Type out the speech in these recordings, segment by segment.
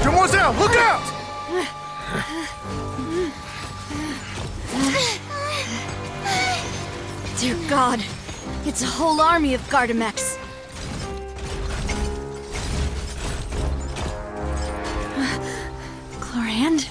Demoiselle, look out! Dear God, it's a whole army of Gardamex. Chlorand?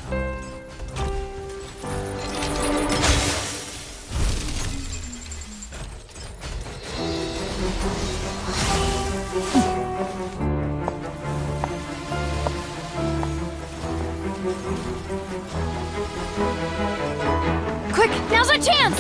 Quick, now's our chance!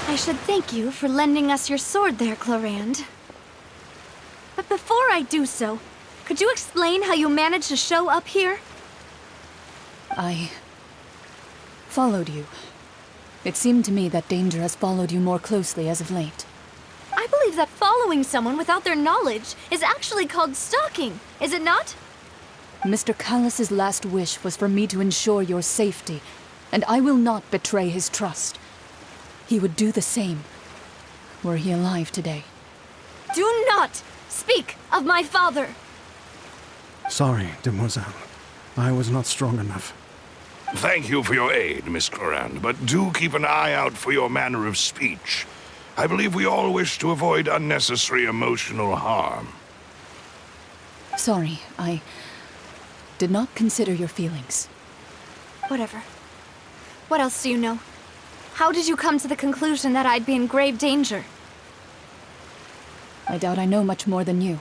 I should thank you for lending us your sword there, Chlorand. But before I do so, could you explain how you managed to show up here? I followed you. It seemed to me that danger has followed you more closely as of late. I believe that following someone without their knowledge is actually called stalking, is it not? Mr. Callus's last wish was for me to ensure your safety, and I will not betray his trust. He would do the same, were he alive today. Do not speak of my father! Sorry, Demoiselle. I was not strong enough. Thank you for your aid, Miss Chlorand, but do keep an eye out for your manner of speech. I believe we all wish to avoid unnecessary emotional harm. Sorry, I did not consider your feelings. Whatever. What else do you know? How did you come to the conclusion that I'd be in grave danger? I doubt I know much more than you,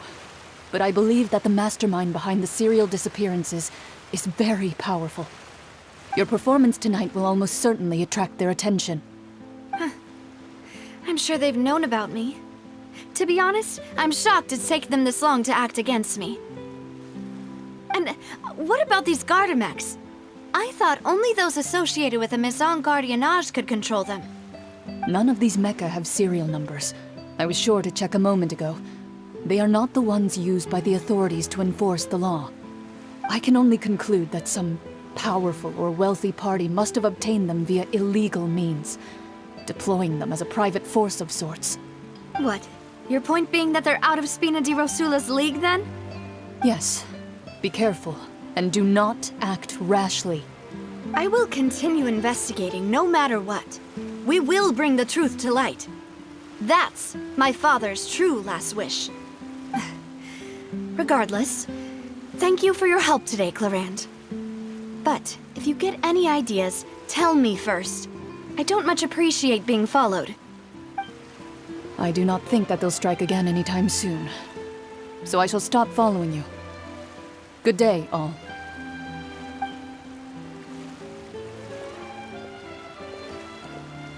but I believe that the mastermind behind the serial disappearances is very powerful. Your performance tonight will almost certainly attract their attention. I'm sure they've known about me. To be honest, I'm shocked it's taken them this long to act against me. And what about these Gardamex? I thought only those associated with the Maison Gardiennage could control them. None of these mecha have serial numbers. I was sure to check a moment ago. They are not the ones used by the authorities to enforce the law. I can only conclude that some powerful or wealthy party must have obtained them via illegal means, deploying them as a private force of sorts. What? Your point being that they're out of Spina di Rosula's league, then? Yes. Be careful, and do not act rashly. I will continue investigating no matter what. We will bring the truth to light. That's my father's true last wish. Regardless, thank you for your help today, Chlorand. But if you get any ideas, tell me first. I don't much appreciate being followed. I do not think that they'll strike again anytime soon. So I shall stop following you. Good day, all.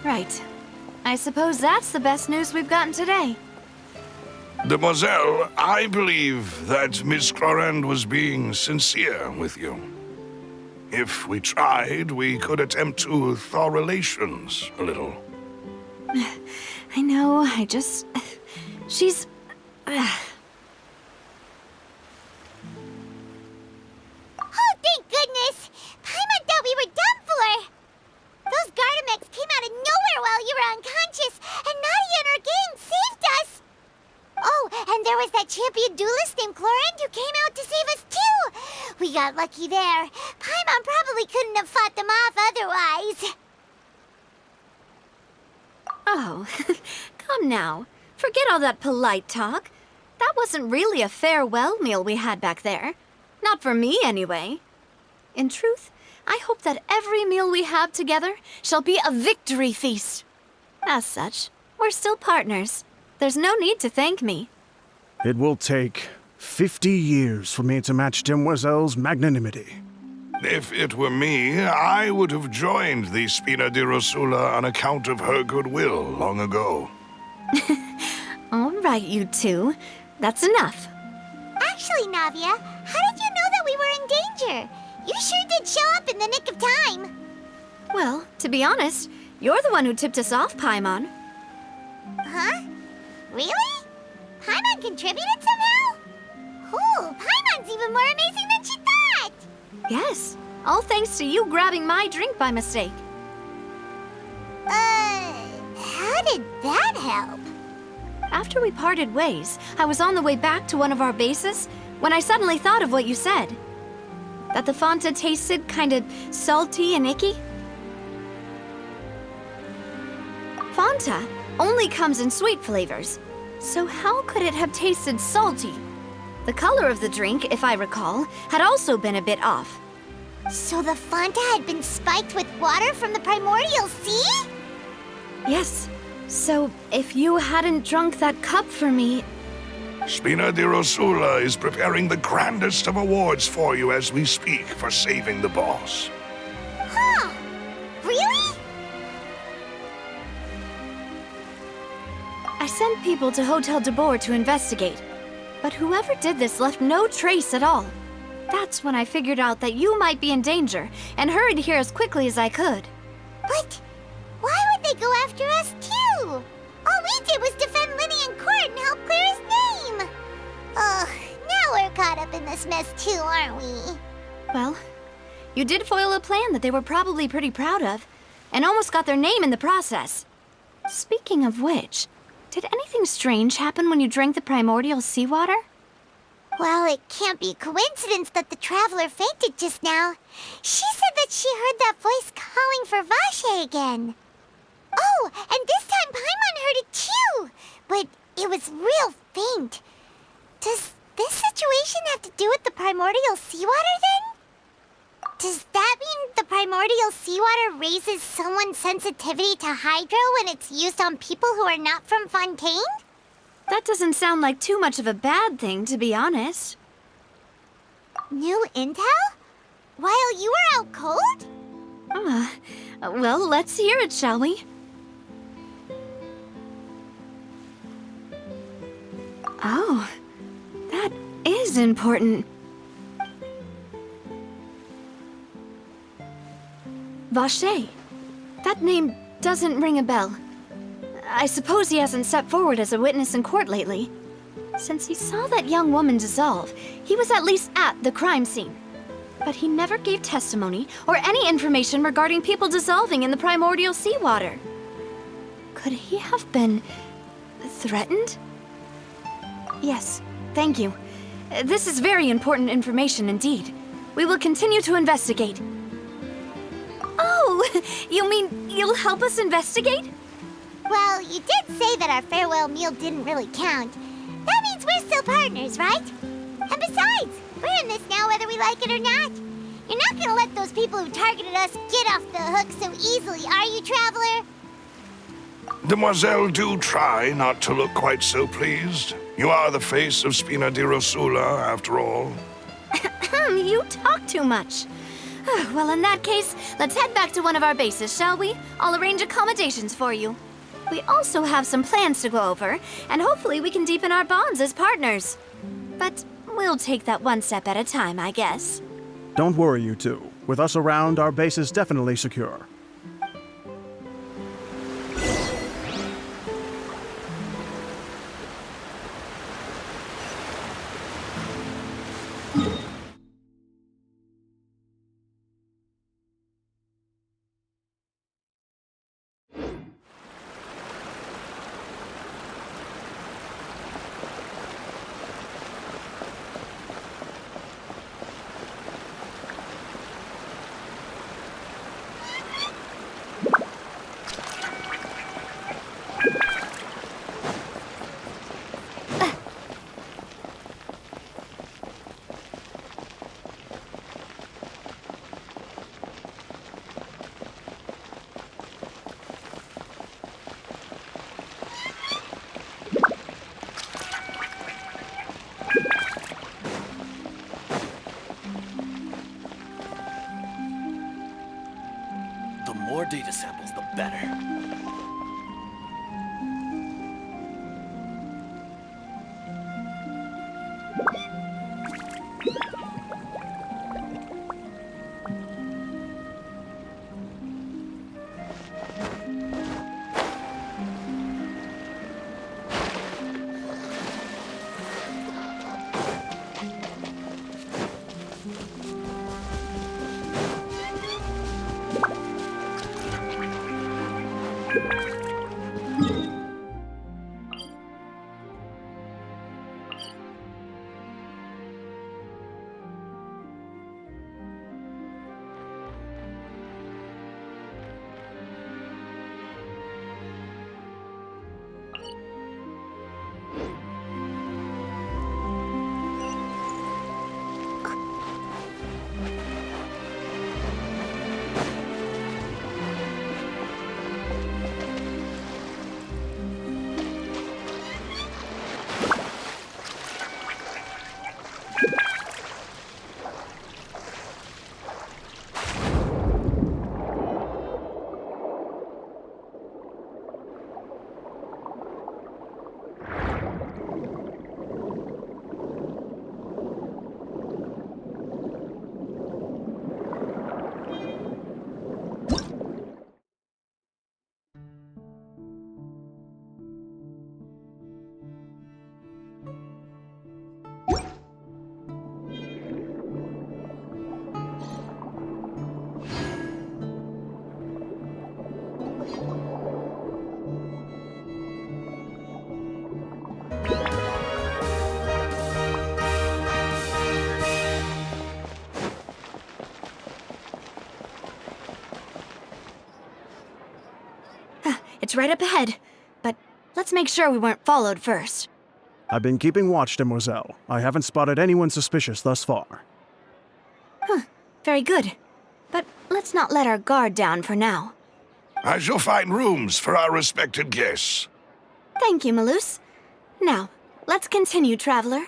Right. I suppose that's the best news we've gotten today. Demoiselle, I believe that Miss Chlorand was being sincere with you. If we tried, we could attempt to thaw relations a little. I know, I just... She's... Oh, thank goodness! Paimon thought we were done for! Those Gardamex came out of nowhere while you were unconscious, and Nadia and her gang saved us! Oh, and there was that champion duelist named Chlorand who came out to save us too! We got lucky there. Paimon probably couldn't have fought them off otherwise. Oh, come now. Forget all that polite talk. That wasn't really a farewell meal we had back there. Not for me, anyway. In truth, I hope that every meal we have together shall be a victory feast. As such, we're still partners. There's no need to thank me. It will take 50 years for me to match Demoiselle's magnanimity. If it were me, I would have joined the Spina di Rosula on account of her goodwill long ago. All right, you two. That's enough. Actually, Navia, how did you know that we were in danger? You sure did show up in the nick of time. Well, to be honest, you're the one who tipped us off, Paimon. Huh? Really? Paimon contributed somehow? Oh, Paimon's even more amazing than she thought! Yes, all thanks to you grabbing my drink by mistake. How did that help? After we parted ways, I was on the way back to one of our bases when I suddenly thought of what you said. That the Fanta tasted kinda salty and icky. Fanta only comes in sweet flavors, so how could it have tasted salty? The color of the drink, if I recall, had also been a bit off. So the Fanta had been spiked with water from the primordial sea? Yes, so if you hadn't drunk that cup for me... Spina di Rosula is preparing the grandest of awards for you as we speak for saving the boss. Huh? Really? I sent people to Hotel de Boer to investigate, but whoever did this left no trace at all. That's when I figured out that you might be in danger and hurried here as quickly as I could. But why would they go after us too? All we did was defend Linny in court and help clear his name. Ugh, now we're caught up in this mess too, aren't we? Well, you did foil a plan that they were probably pretty proud of, and almost got their name in the process. Speaking of which, did anything strange happen when you drank the primordial seawater? Well, it can't be a coincidence that the traveler fainted just now. She said that she heard that voice calling for Vache again. Oh, and this time Paimon heard it too, but it was real faint. Does this situation have to do with the primordial seawater then? Does that mean the primordial seawater raises someone's sensitivity to hydro when it's used on people who are not from Fontaine? That doesn't sound like too much of a bad thing, to be honest. New intel? While you were out cold? Well, let's hear it, shall we? Oh, that is important. Vache. That name doesn't ring a bell. I suppose he hasn't stepped forward as a witness in court lately. Since he saw that young woman dissolve, he was at least at the crime scene. But he never gave testimony or any information regarding people dissolving in the primordial seawater. Could he have been threatened? Yes, thank you. This is very important information indeed. We will continue to investigate. Oh, you mean you'll help us investigate? Well, you did say that our farewell meal didn't really count. That means we're still partners, right? And besides, we're in this now whether we like it or not. You're not gonna let those people who targeted us get off the hook so easily, are you, Traveler? Demoiselle, do try not to look quite so pleased. You are the face of Spina di Rosula, after all. You talk too much. Well, in that case, let's head back to one of our bases, shall we? I'll arrange accommodations for you. We also have some plans to go over, and hopefully we can deepen our bonds as partners. But we'll take that one step at a time, I guess. Don't worry, you two. With us around, our base is definitely secure. better. It's right up ahead, but let's make sure we weren't followed first. I've been keeping watch, Demoiselle. I haven't spotted anyone suspicious thus far. Very good. But let's not let our guard down for now. I shall find rooms for our respected guests. Thank you, Malus. Now, let's continue, traveler.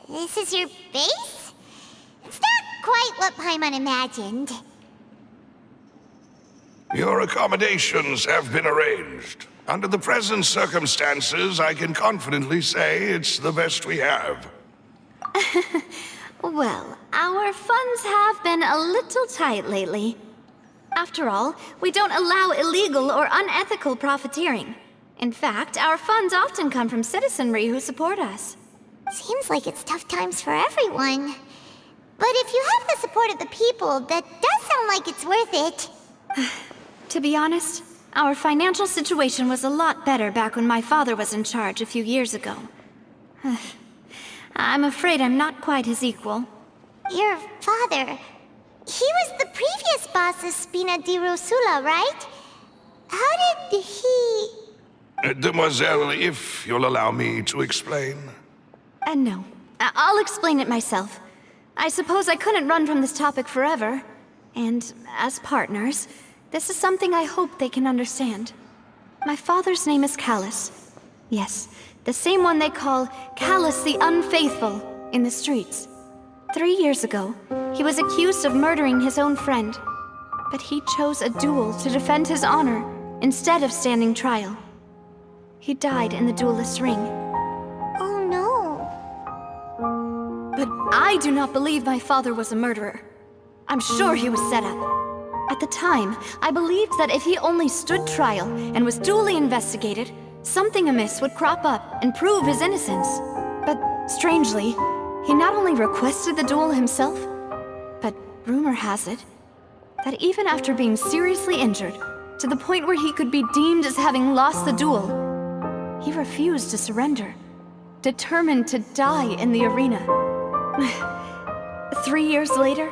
This is your base? It's not quite what Paimon imagined. Your accommodations have been arranged. Under the present circumstances, I can confidently say it's the best we have. Well, our funds have been a little tight lately. After all, we don't allow illegal or unethical profiteering. In fact, our funds often come from citizenry who support us. Seems like it's tough times for everyone. But if you have the support of the people, that does sound like it's worth it. To be honest, our financial situation was a lot better back when my father was in charge a few years ago. I'm afraid I'm not quite his equal. Your father... He was the previous boss of Spina di Rosula, right? How did he... Demoiselle, if you'll allow me to explain. No. I'll explain it myself. I suppose I couldn't run from this topic forever. And as partners, this is something I hope they can understand. My father's name is Callus. Yes, the same one they call Callus the Unfaithful in the streets. 3 years ago, he was accused of murdering his own friend. But he chose a duel to defend his honor instead of standing trial. He died in the duelist's ring. Oh no. But I do not believe my father was a murderer. I'm sure he was set up. At the time, I believed that if he only stood trial and was duly investigated, something amiss would crop up and prove his innocence. But strangely, he not only requested the duel himself, but rumor has it that even after being seriously injured, to the point where he could be deemed as having lost the duel, he refused to surrender, determined to die in the arena. 3 years later,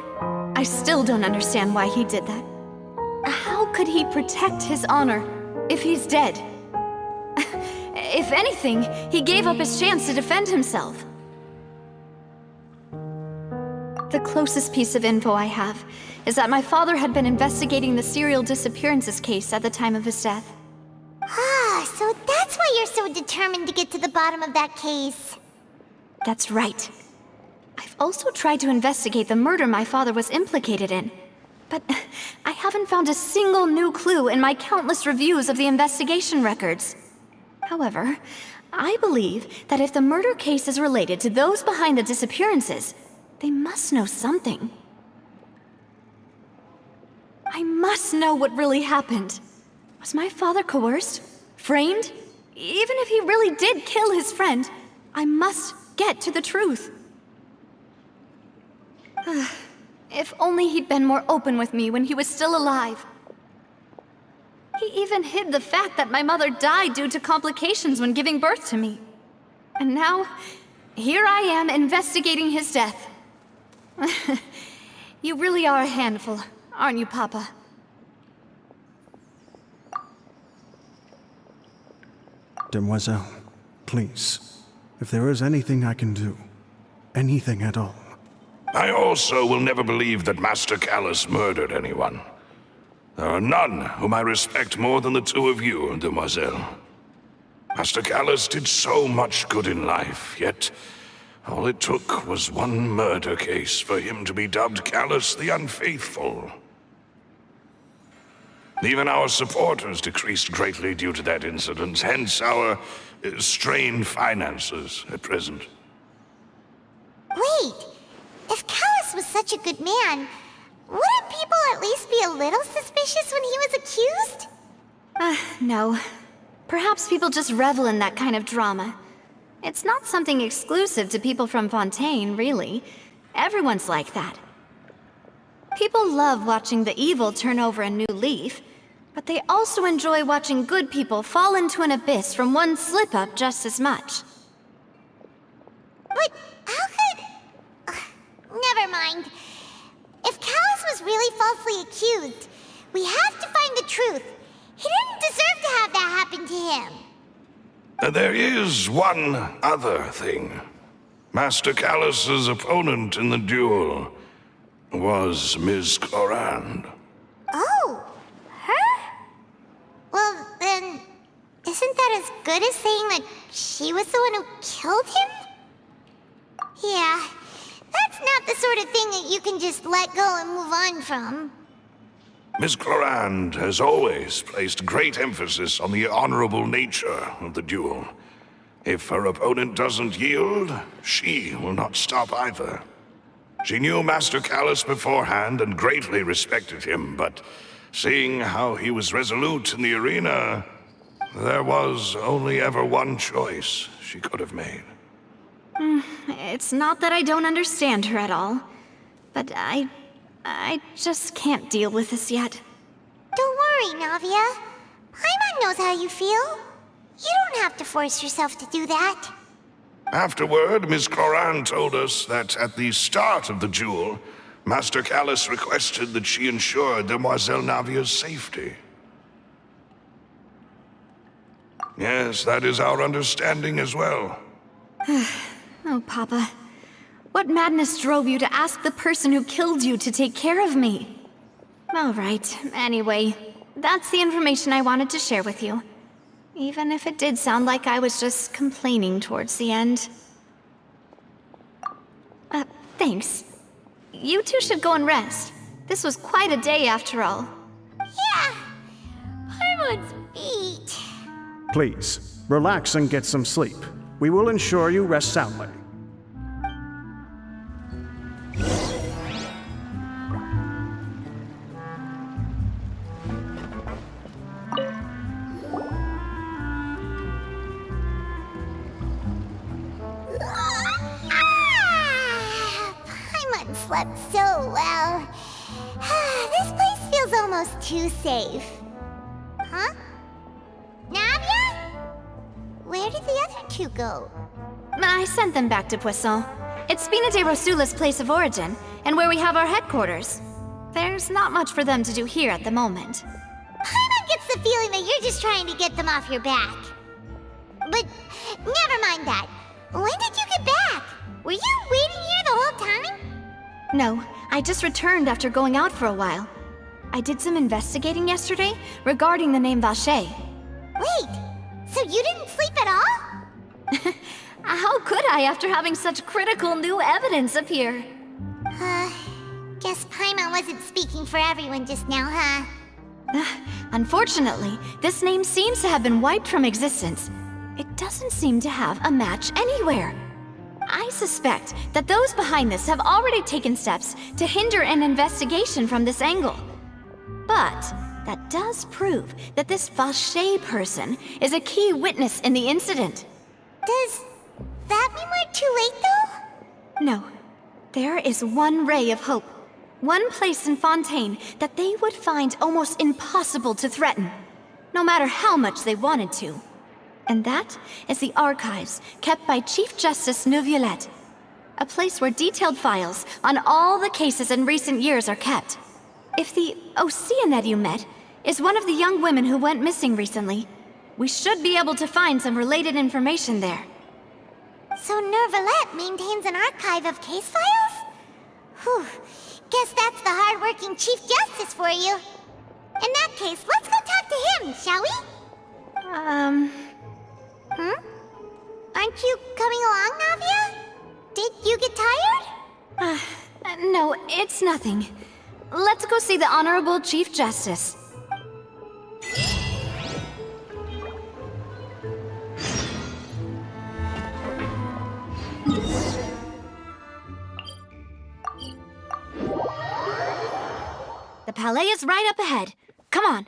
I still don't understand why he did that. How could he protect his honor if he's dead? If anything, he gave up his chance to defend himself. The closest piece of info I have is that my father had been investigating the serial disappearances case at the time of his death. Ah, so that's why you're so determined to get to the bottom of that case. That's right. I've also tried to investigate the murder my father was implicated in, but I haven't found a single new clue in my countless reviews of the investigation records. However, I believe that if the murder case is related to those behind the disappearances, they must know something. I must know what really happened. Was my father coerced? Framed? Even if he really did kill his friend, I must get to the truth. If only he'd been more open with me when he was still alive. He even hid the fact that my mother died due to complications when giving birth to me. And now, here I am investigating his death. You really are a handful, aren't you, Papa? Demoiselle, please, if there is anything I can do, anything at all. I also will never believe that Master Callus murdered anyone. There are none whom I respect more than the two of you, Demoiselle. Master Callus did so much good in life, yet all it took was one murder case for him to be dubbed Callus the Unfaithful. Even our supporters decreased greatly due to that incident, hence our strained finances at present. Wait, if Callus was such a good man, wouldn't people at least be a little suspicious when he was accused? No. Perhaps people just revel in that kind of drama. It's not something exclusive to people from Fontaine, really. Everyone's like that. People love watching the evil turn over a new leaf, but they also enjoy watching good people fall into an abyss from one slip-up just as much. But how could... never mind. If Callus was really falsely accused, we have to find the truth. He didn't deserve to have that happen to him. There is one other thing. Master Callus's opponent in the duel was Ms. Clorand. Oh, her? Well, then, isn't that as good as saying that she was the one who killed him? Yeah, that's not the sort of thing that you can just let go and move on from. Ms. Clorand has always placed great emphasis on the honorable nature of the duel. If her opponent doesn't yield, she will not stop either. She knew Master Callus beforehand and greatly respected him, but seeing how he was resolute in the arena, there was only ever one choice she could have made. It's not that I don't understand her at all, but I just can't deal with this yet. Don't worry, Navia. Paimon knows how you feel. You don't have to force yourself to do that. Afterward, Miss Cloran told us that at the start of the duel, Master Callus requested that she ensure Demoiselle Navia's safety. Yes, that is our understanding as well. Oh, Papa. What madness drove you to ask the person who killed you to take care of me? All right, anyway, that's the information I wanted to share with you. Even if it did sound like I was just complaining towards the end. Thanks. You two should go and rest. This was quite a day after all. Yeah, Paimon's beat. Please, relax and get some sleep. We will ensure you rest soundly. Paimon slept so well. This place feels almost too safe. Huh? Navia? Where did the other two go? I sent them back to Poisson. It's Spina de Rosula's place of origin, and where we have our headquarters. There's not much for them to do here at the moment. Paimon gets the feeling that you're just trying to get them off your back. But never mind that. When did you get back? Were you waiting here the whole time? No, I just returned after going out for a while. I did some investigating yesterday regarding the name Vacher. Wait, so you didn't sleep at all? How could I after having such critical new evidence appear? Guess Paimon wasn't speaking for everyone just now, huh? Unfortunately, this name seems to have been wiped from existence. It doesn't seem to have a match anywhere. I suspect that those behind this have already taken steps to hinder an investigation from this angle. But that does prove that this Vacher person is a key witness in the incident. Does that mean we're too late, though? No. There is one ray of hope. One place in Fontaine that they would find almost impossible to threaten, no matter how much they wanted to. And that is the archives kept by Chief Justice Neuvillette. A place where detailed files on all the cases in recent years are kept. If the Oceanette you met is one of the young women who went missing recently, we should be able to find some related information there. So Neuvillette maintains an archive of case files? Whew. Guess that's the hard-working Chief Justice for you. In that case, let's go talk to him, shall we? Aren't you coming along, Navia? Did you get tired? No, it's nothing. Let's go see the Honorable Chief Justice. The Palais is right up ahead. Come on.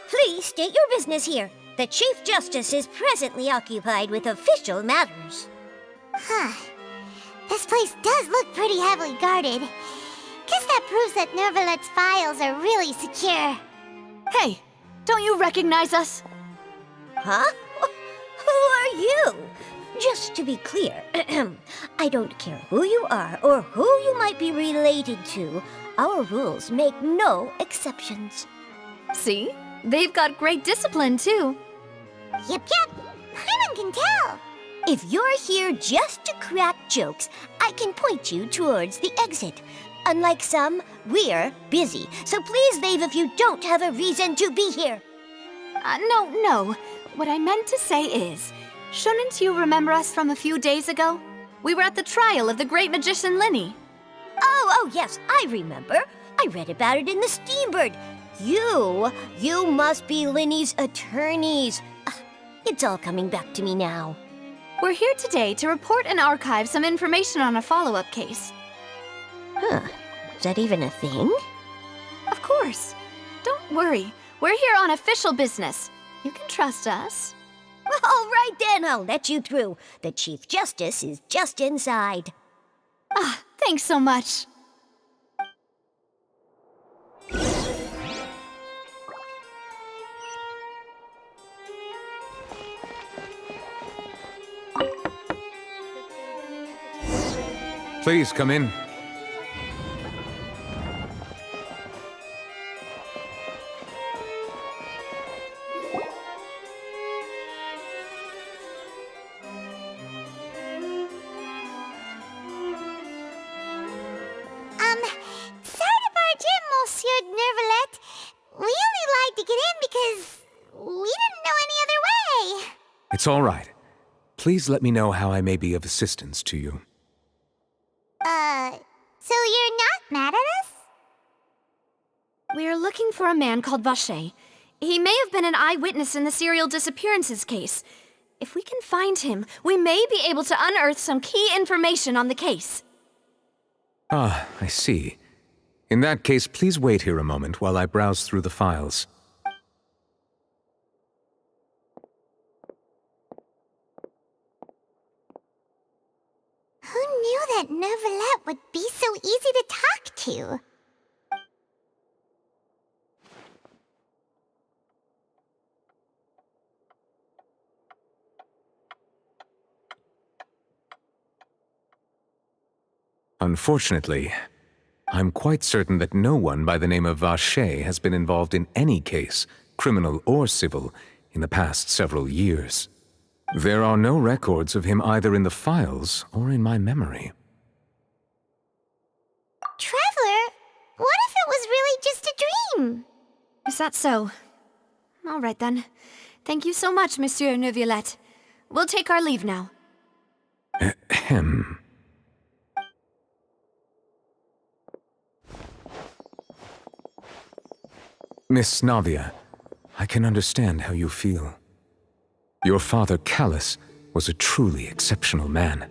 Please state your business here. The Chief Justice is presently occupied with official matters. This place does look pretty heavily guarded. Guess that proves that Neuvillette's files are really secure. Hey, don't you recognize us? Huh? Who are you? Just to be clear, I don't care who you are or who you might be related to. Our rules make no exceptions. See? They've got great discipline, too. Yep. Paimon can tell. If you're here just to crack jokes, I can point you towards the exit. Unlike some, we're busy, so please leave if you don't have a reason to be here. No. What I meant to say is, shouldn't you remember us from a few days ago? We were at the trial of the great magician Linny. Oh, yes, I remember. I read about it in the Steambird. You must be Linny's attorneys. It's all coming back to me now. We're here today to report and archive some information on a follow-up case. Huh. Is that even a thing? Of course. Don't worry. We're here on official business. You can trust us. All right then, I'll let you through. The Chief Justice is just inside. Thanks so much. Please come in. Sorry to barge in, Monsieur Nervalet. We only lied to get in because we didn't know any other way. It's all right. Please let me know how I may be of assistance to you. So you're not mad at us? We're looking for a man called Vacher. He may have been an eyewitness in the serial disappearances case. If we can find him, we may be able to unearth some key information on the case. Ah, I see. In that case, please wait here a moment while I browse through the files. Who knew that Nervalet would be so easy to talk to? Unfortunately, I'm quite certain that no one by the name of Vacher has been involved in any case, criminal or civil, in the past several years. There are no records of him either in the files or in my memory. Traveler, what if it was really just a dream? Is that so? All right then. Thank you so much, Monsieur Neuvillette. We'll take our leave now. Ahem. Miss Navia, I can understand how you feel. Your father, Callus, was a truly exceptional man.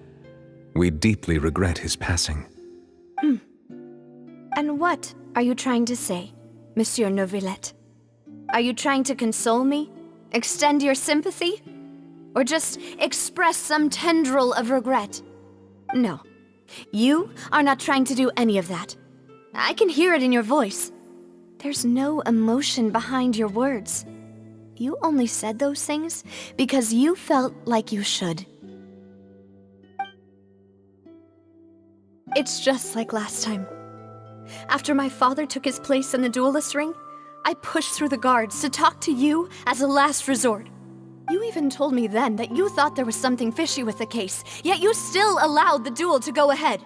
We deeply regret his passing. And what are you trying to say, Monsieur Neuvillette? Are you trying to console me? Extend your sympathy? Or just express some tendril of regret? No. You are not trying to do any of that. I can hear it in your voice. There's no emotion behind your words. You only said those things because you felt like you should. It's just like last time. After my father took his place in the duelist ring, I pushed through the guards to talk to you as a last resort. You even told me then that you thought there was something fishy with the case, yet you still allowed the duel to go ahead.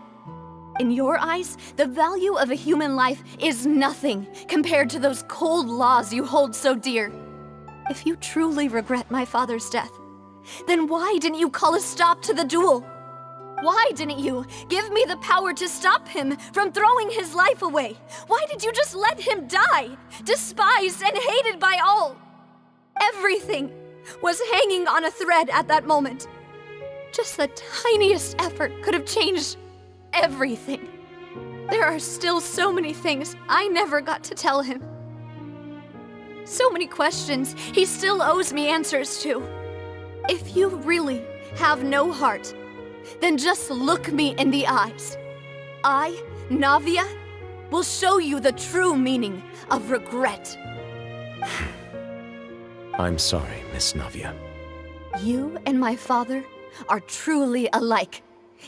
In your eyes, the value of a human life is nothing compared to those cold laws you hold so dear. If you truly regret my father's death, then why didn't you call a stop to the duel? Why didn't you give me the power to stop him from throwing his life away? Why did you just let him die, despised and hated by all? Everything was hanging on a thread at that moment. Just the tiniest effort could have changed everything. There are still so many things I never got to tell him. So many questions he still owes me answers to. If you really have no heart, then just look me in the eyes. I, Navia, will show you the true meaning of regret. I'm sorry, Miss Navia. You and my father are truly alike.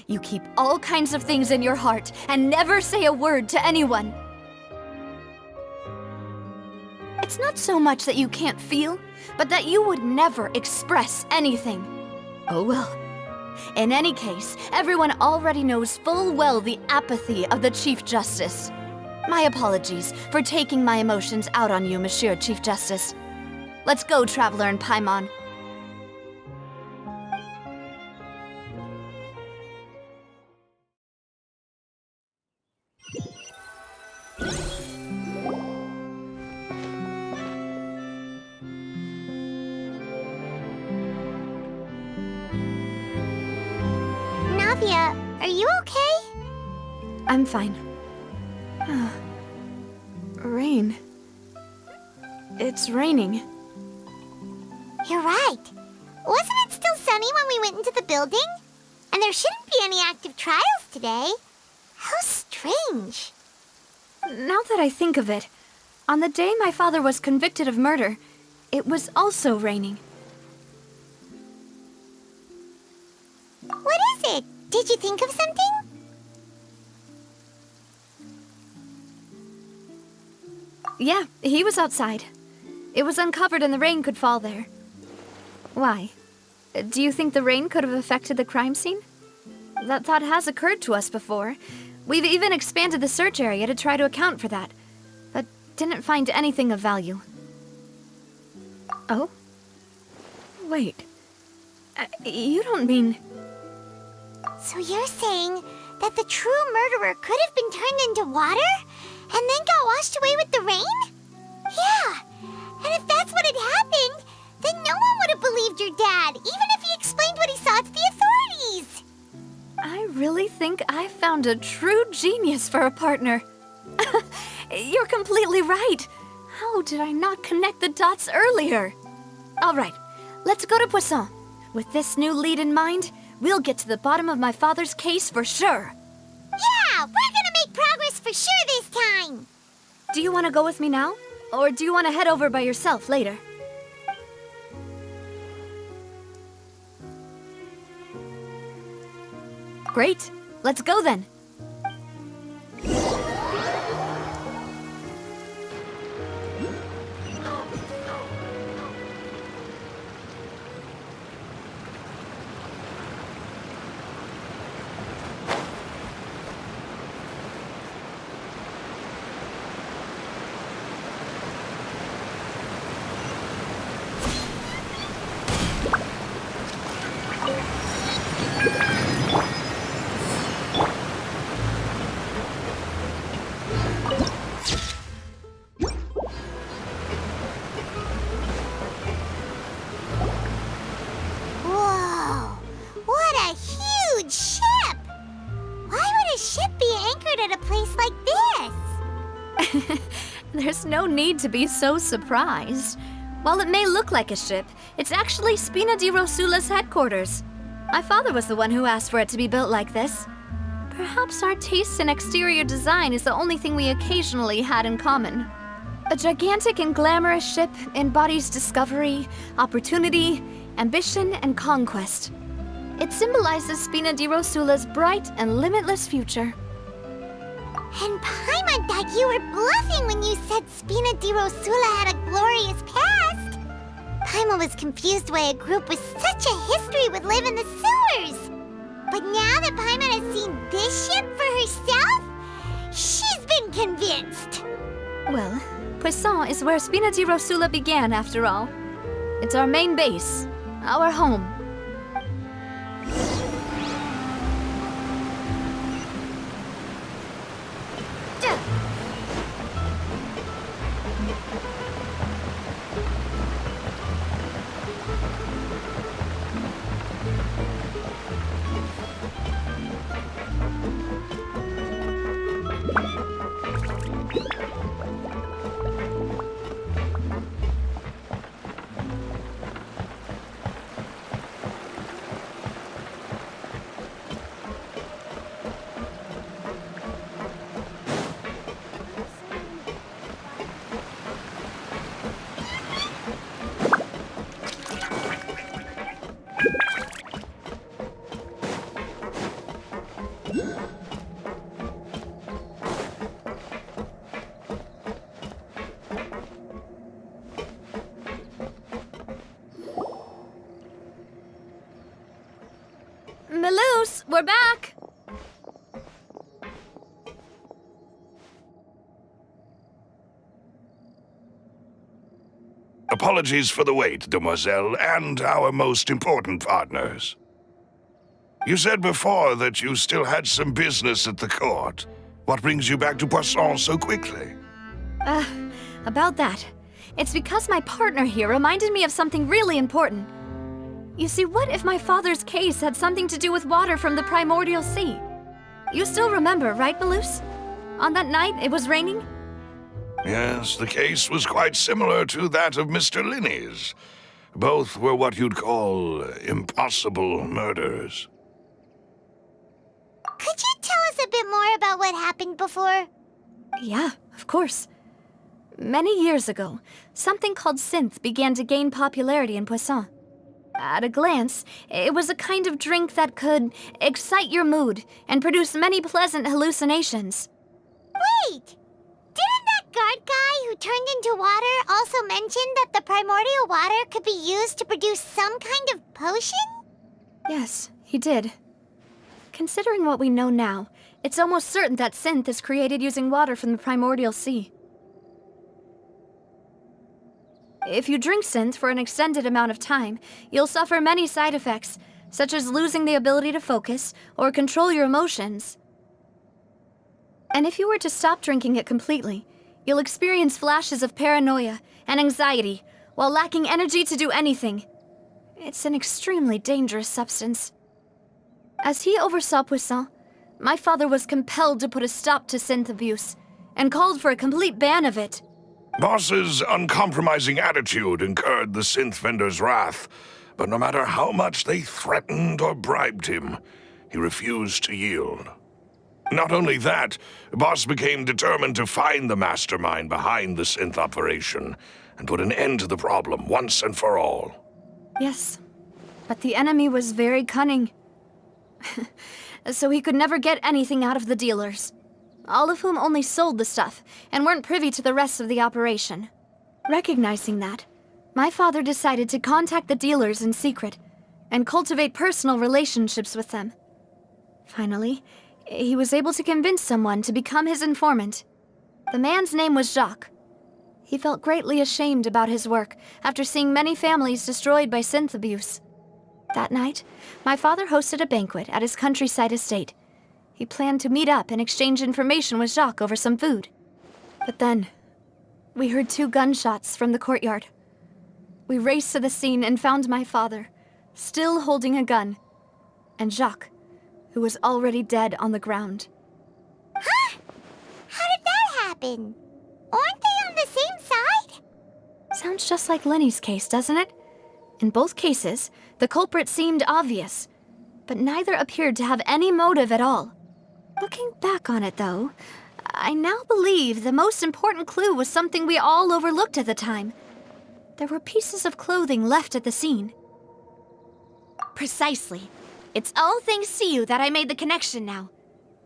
You keep all kinds of things in your heart and never say a word to anyone. It's not so much that you can't feel, but that you would never express anything. Oh well. In any case, everyone already knows full well the apathy of the Chief Justice. My apologies for taking my emotions out on you, Monsieur Chief Justice. Let's go, Traveler and Paimon. Sylvia, are you okay? I'm fine. Rain. It's raining. You're right. Wasn't it still sunny when we went into the building? And there shouldn't be any active trials today. How strange. Now that I think of it, on the day my father was convicted of murder, it was also raining. What is it? Did you think of something? Yeah, he was outside. It was uncovered and the rain could fall there. Why? Do you think the rain could have affected the crime scene? That thought has occurred to us before. We've even expanded the search area to try to account for that, but didn't find anything of value. Oh? Wait. You don't mean... So you're saying that the true murderer could have been turned into water and then got washed away with the rain? Yeah, and if that's what had happened, then no one would have believed your dad, even if he explained what he saw to the authorities. I really think I found a true genius for a partner. You're completely right. How did I not connect the dots earlier? All right, let's go to Poisson. With this new lead in mind, we'll get to the bottom of my father's case for sure. Yeah, we're gonna make progress for sure this time. Do you want to go with me now? Or do you want to head over by yourself later? Great. Let's go then. Whoa, what a huge ship! Why would a ship be anchored at a place like this? There's no need to be so surprised. While it may look like a ship, it's actually Spina di Rosula's headquarters. My father was the one who asked for it to be built like this. Perhaps our taste in exterior design is the only thing we occasionally had in common. A gigantic and glamorous ship embodies discovery, opportunity, ambition, and conquest. It symbolizes Spina di Rosula's bright and limitless future. And Paimon thought you were bluffing when you said Spina di Rosula had a glorious past. Paimon was confused why a group with such a history would live in the sewers. But now that Paimon has seen this ship for herself, she's been convinced. Well, Poisson is where Spina di Rosula began, after all. It's our main base, our home. Melus, we're back! Apologies for the wait, demoiselle, and our most important partners. You said before that you still had some business at the court. What brings you back to Poisson so quickly? About that. It's because my partner here reminded me of something really important. You see, what if my father's case had something to do with water from the primordial sea? You still remember, right, Malus? On that night, it was raining? Yes, the case was quite similar to that of Mr. Linney's. Both were what you'd call impossible murders. Could you tell us a bit more about what happened before? Yeah, of course. Many years ago, something called synth began to gain popularity in Poisson. At a glance, it was a kind of drink that could excite your mood and produce many pleasant hallucinations. Wait! Didn't that guard guy who turned into water also mention that the primordial water could be used to produce some kind of potion? Yes, he did. Considering what we know now, it's almost certain that synth is created using water from the primordial sea. If you drink synth for an extended amount of time, you'll suffer many side effects, such as losing the ability to focus or control your emotions. And if you were to stop drinking it completely, you'll experience flashes of paranoia and anxiety while lacking energy to do anything. It's an extremely dangerous substance. As he oversaw Poisson, my father was compelled to put a stop to synth abuse and called for a complete ban of it. Boss's uncompromising attitude incurred the synth vendor's wrath, but no matter how much they threatened or bribed him, he refused to yield. Not only that, Boss became determined to find the mastermind behind the synth operation and put an end to the problem once and for all. Yes, but the enemy was very cunning. So he could never get anything out of the dealers, all of whom only sold the stuff and weren't privy to the rest of the operation. Recognizing that, my father decided to contact the dealers in secret and cultivate personal relationships with them. Finally, he was able to convince someone to become his informant. The man's name was Jacques. He felt greatly ashamed about his work after seeing many families destroyed by synth abuse. That night, my father hosted a banquet at his countryside estate. He planned to meet up and exchange information with Jacques over some food. But then, we heard 2 gunshots from the courtyard. We raced to the scene and found my father, still holding a gun, and Jacques, who was already dead on the ground. Huh? How did that happen? Aren't they on the same side? Sounds just like Lenny's case, doesn't it? In both cases, the culprit seemed obvious, but neither appeared to have any motive at all. Looking back on it, though, I now believe the most important clue was something we all overlooked at the time. There were pieces of clothing left at the scene. Precisely. It's all thanks to you that I made the connection now.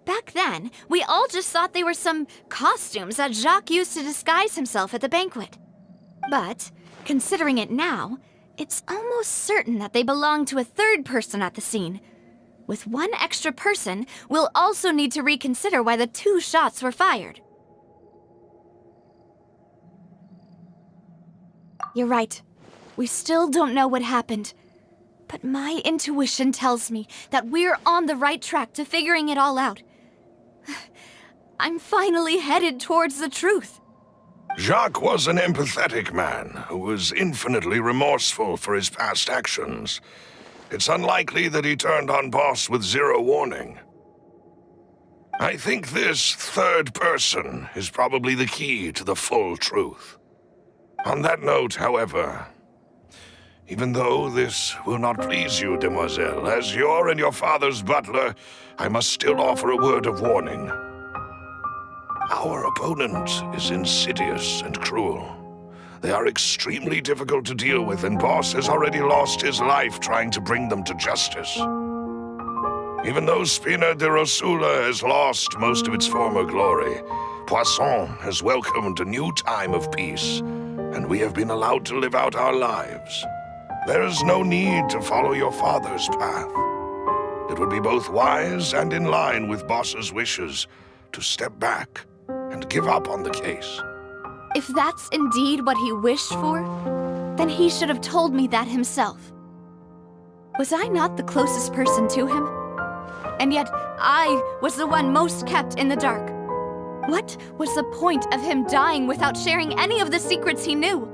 Back then, we all just thought they were some costumes that Jacques used to disguise himself at the banquet. But, considering it now, it's almost certain that they belong to a third person at the scene. With one extra person, we'll also need to reconsider why the 2 shots were fired. You're right. We still don't know what happened. But my intuition tells me that we're on the right track to figuring it all out. I'm finally headed towards the truth. Jacques was an empathetic man who was infinitely remorseful for his past actions. It's unlikely that he turned on Boss with 0 warning. I think this third person is probably the key to the full truth. On that note, however, even though this will not please you, demoiselle, as your and your father's butler, I must still offer a word of warning. Our opponent is insidious and cruel. They are extremely difficult to deal with, and Boss has already lost his life trying to bring them to justice. Even though Spina de Rosula has lost most of its former glory, Poisson has welcomed a new time of peace, and we have been allowed to live out our lives. There is no need to follow your father's path. It would be both wise and in line with Boss's wishes to step back and give up on the case. If that's indeed what he wished for, then he should have told me that himself. Was I not the closest person to him? And yet, I was the one most kept in the dark. What was the point of him dying without sharing any of the secrets he knew?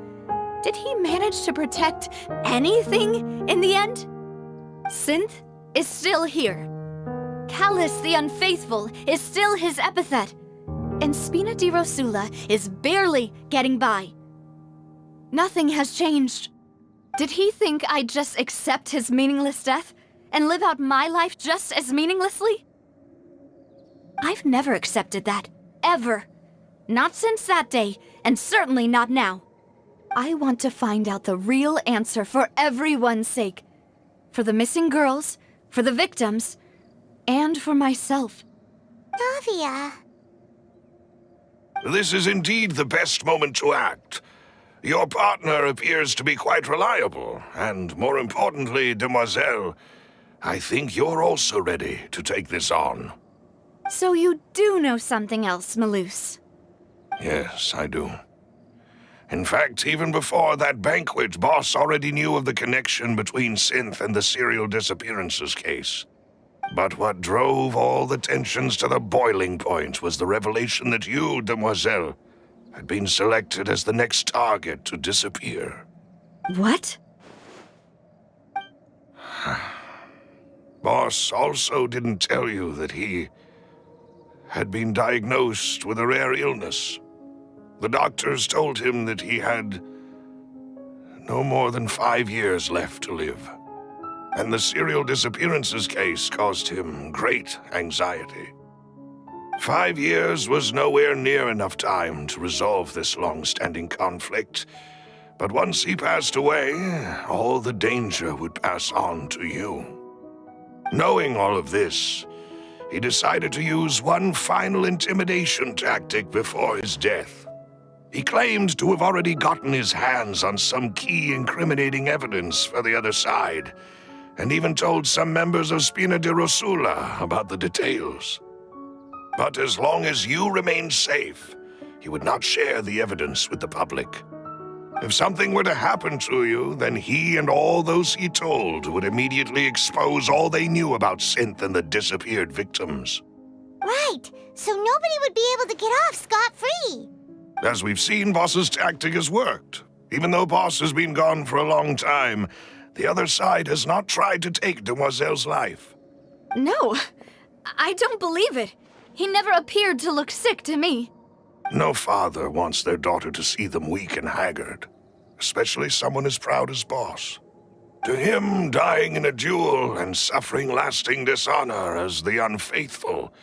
Did he manage to protect anything in the end? Synth is still here. Callus the Unfaithful is still his epithet. And Spina di Rosula is barely getting by. Nothing has changed. Did he think I'd just accept his meaningless death and live out my life just as meaninglessly? I've never accepted that, ever. Not since that day, and certainly not now. I want to find out the real answer for everyone's sake. For the missing girls, for the victims, and for myself. Navia. This is indeed the best moment to act. Your partner appears to be quite reliable, and more importantly, demoiselle, I think you're also ready to take this on. So you do know something else, Malus? Yes, I do. In fact, even before that banquet, Boss already knew of the connection between Synth and the serial disappearances case. But what drove all the tensions to the boiling point was the revelation that you, demoiselle, had been selected as the next target to disappear. What? Boss also didn't tell you that he had been diagnosed with a rare illness. The doctors told him that he had no more than 5 years left to live. And the serial disappearances case caused him great anxiety. 5 years was nowhere near enough time to resolve this long-standing conflict. But once he passed away, all the danger would pass on to you. Knowing all of this, he decided to use one final intimidation tactic before his death. He claimed to have already gotten his hands on some key incriminating evidence for the other side, and even told some members of Spina di Rosula about the details. But as long as you remained safe, he would not share the evidence with the public. If something were to happen to you, then he and all those he told would immediately expose all they knew about Synth and the disappeared victims. Right, so nobody would be able to get off scot-free. As we've seen, Boss's tactic has worked. Even though Boss has been gone for a long time, the other side has not tried to take Demoiselle's life. No, I don't believe it. He never appeared to look sick to me. No father wants their daughter to see them weak and haggard, especially someone as proud as Boss. To him, dying in a duel and suffering lasting dishonor as the unfaithful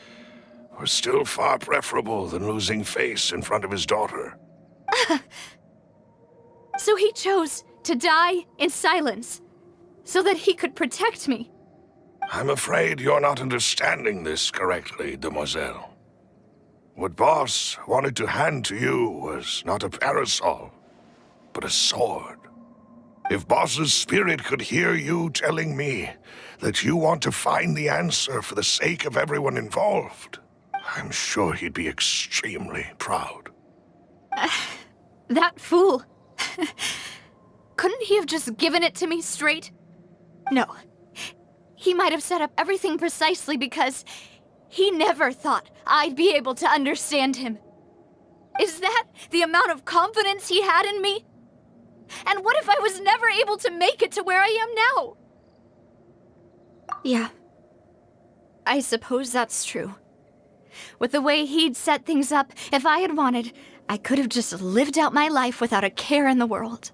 were still far preferable than losing face in front of his daughter. So he chose to die in silence, so that he could protect me. I'm afraid you're not understanding this correctly, demoiselle. What Boss wanted to hand to you was not a parasol, but a sword. If Boss's spirit could hear you telling me that you want to find the answer for the sake of everyone involved, I'm sure he'd be extremely proud. That fool. Couldn't he have just given it to me straight? No. He might have set up everything precisely because he never thought I'd be able to understand him. Is that the amount of confidence he had in me? And what if I was never able to make it to where I am now? Yeah. I suppose that's true. With the way he'd set things up, if I had wanted, I could have just lived out my life without a care in the world.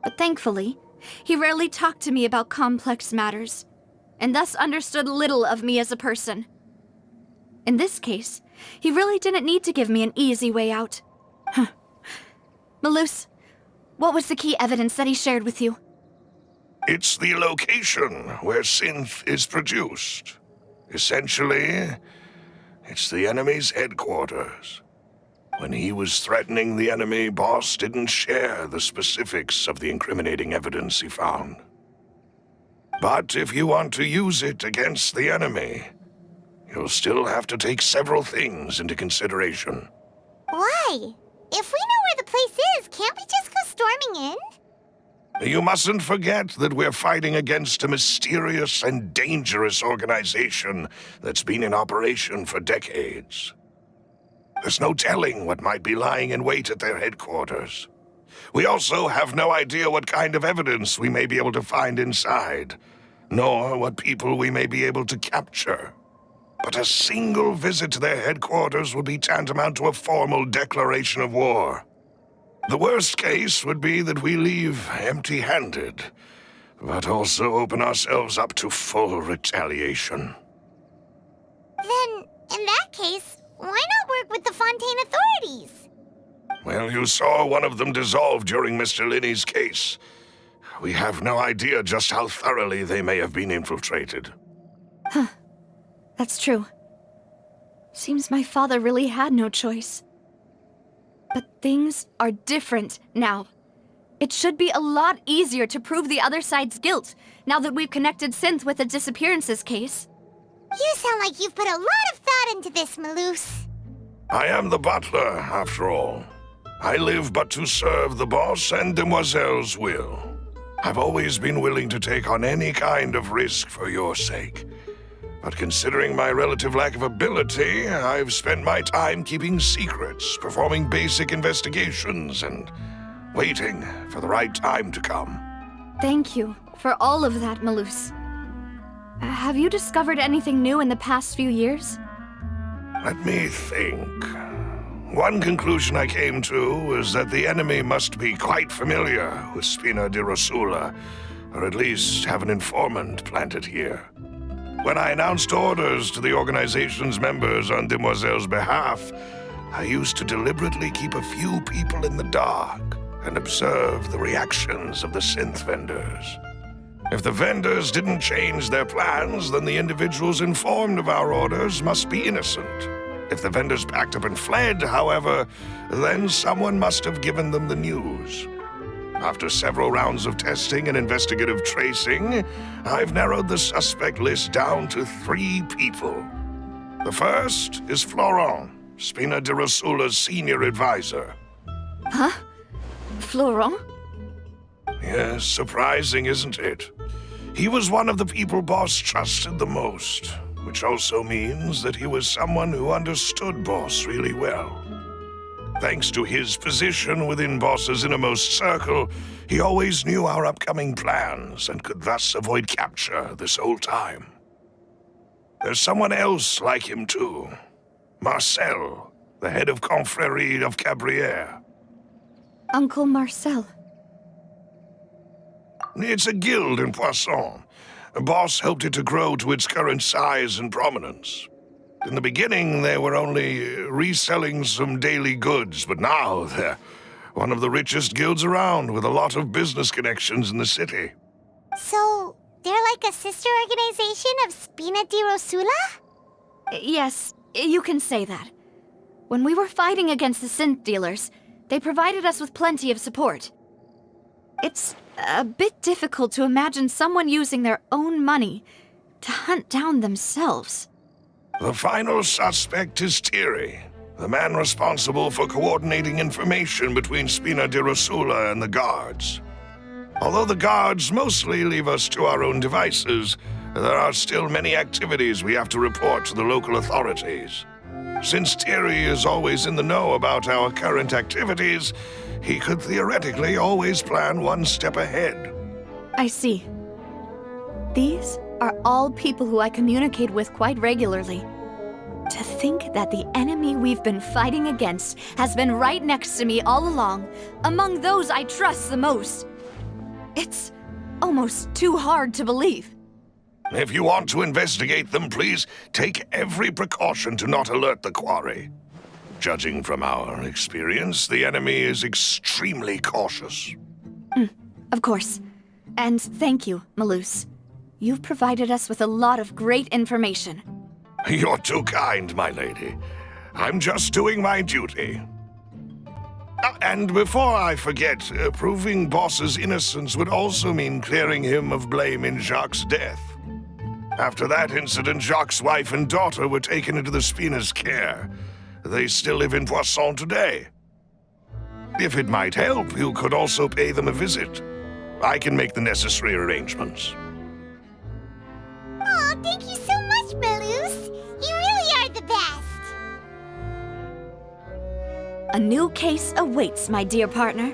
But thankfully, he rarely talked to me about complex matters, and thus understood little of me as a person. In this case, he really didn't need to give me an easy way out. Malus, what was the key evidence that he shared with you? It's the location where Synth is produced. Essentially, it's the enemy's headquarters. When he was threatening the enemy, Boss didn't share the specifics of the incriminating evidence he found. But if you want to use it against the enemy, you'll still have to take several things into consideration. Why? If we know where the place is, can't we just go storming in? You mustn't forget that we're fighting against a mysterious and dangerous organization that's been in operation for decades. There's no telling what might be lying in wait at their headquarters. We also have no idea what kind of evidence we may be able to find inside, nor what people we may be able to capture. But a single visit to their headquarters would be tantamount to a formal declaration of war. The worst case would be that we leave empty-handed, but also open ourselves up to full retaliation. Then, in that case, why not work with the Fontaine authorities? Well, you saw one of them dissolve during Mr. Linney's case. We have no idea just how thoroughly they may have been infiltrated. That's true. Seems my father really had no choice. But things are different now. It should be a lot easier to prove the other side's guilt, now that we've connected Synth with the disappearances case. You sound like you've put a lot of thought into this, Maloose. I am the butler, after all. I live but to serve the boss and Demoiselle's will. I've always been willing to take on any kind of risk for your sake. But considering my relative lack of ability, I've spent my time keeping secrets, performing basic investigations, and waiting for the right time to come. Thank you for all of that, Maloose. Have you discovered anything new in the past few years? Let me think. One conclusion I came to is that the enemy must be quite familiar with Spina di Rosula, or at least have an informant planted here. When I announced orders to the organization's members on Demoiselle's behalf, I used to deliberately keep a few people in the dark and observe the reactions of the synth vendors. If the vendors didn't change their plans, then the individuals informed of our orders must be innocent. If the vendors packed up and fled, however, then someone must have given them the news. After several rounds of testing and investigative tracing, I've narrowed the suspect list down to 3 people. The first is Florent, Spina di Rosula's senior advisor. Huh? Florent? Yes, surprising, isn't it? He was one of the people Boss trusted the most, which also means that he was someone who understood Boss really well. Thanks to his position within Boss's innermost circle, he always knew our upcoming plans and could thus avoid capture this whole time. There's someone else like him too. Marcel, the head of Confrérie of Cabrières. Uncle Marcel. It's a guild in Poisson. Boss helped it to grow to its current size and prominence. In the beginning, they were only reselling some daily goods, but now they're one of the richest guilds around with a lot of business connections in the city. So, they're like a sister organization of Spina di Rosula? Yes, you can say that. When we were fighting against the synth dealers, they provided us with plenty of support. It's a bit difficult to imagine someone using their own money to hunt down themselves. The final suspect is Thierry, the man responsible for coordinating information between Spina di Rosula and the guards. Although the guards mostly leave us to our own devices, there are still many activities we have to report to the local authorities. Since Thierry is always in the know about our current activities, he could theoretically always plan one step ahead. I see. These are all people who I communicate with quite regularly. To think that the enemy we've been fighting against has been right next to me all along, among those I trust the most. It's almost too hard to believe. If you want to investigate them, please take every precaution to not alert the quarry. Judging from our experience, the enemy is extremely cautious. Of course. And thank you, Maloose. You've provided us with a lot of great information. You're too kind, my lady. I'm just doing my duty. And before I forget, proving Boss's innocence would also mean clearing him of blame in Jacques' death. After that incident, Jacques' wife and daughter were taken into the Spina's care. They still live in Poisson today. If it might help, you could also pay them a visit. I can make the necessary arrangements. Aw, thank you so much, Maloose. You really are the best. A new case awaits, my dear partner.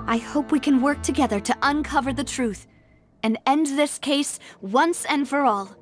I hope we can work together to uncover the truth and end this case once and for all.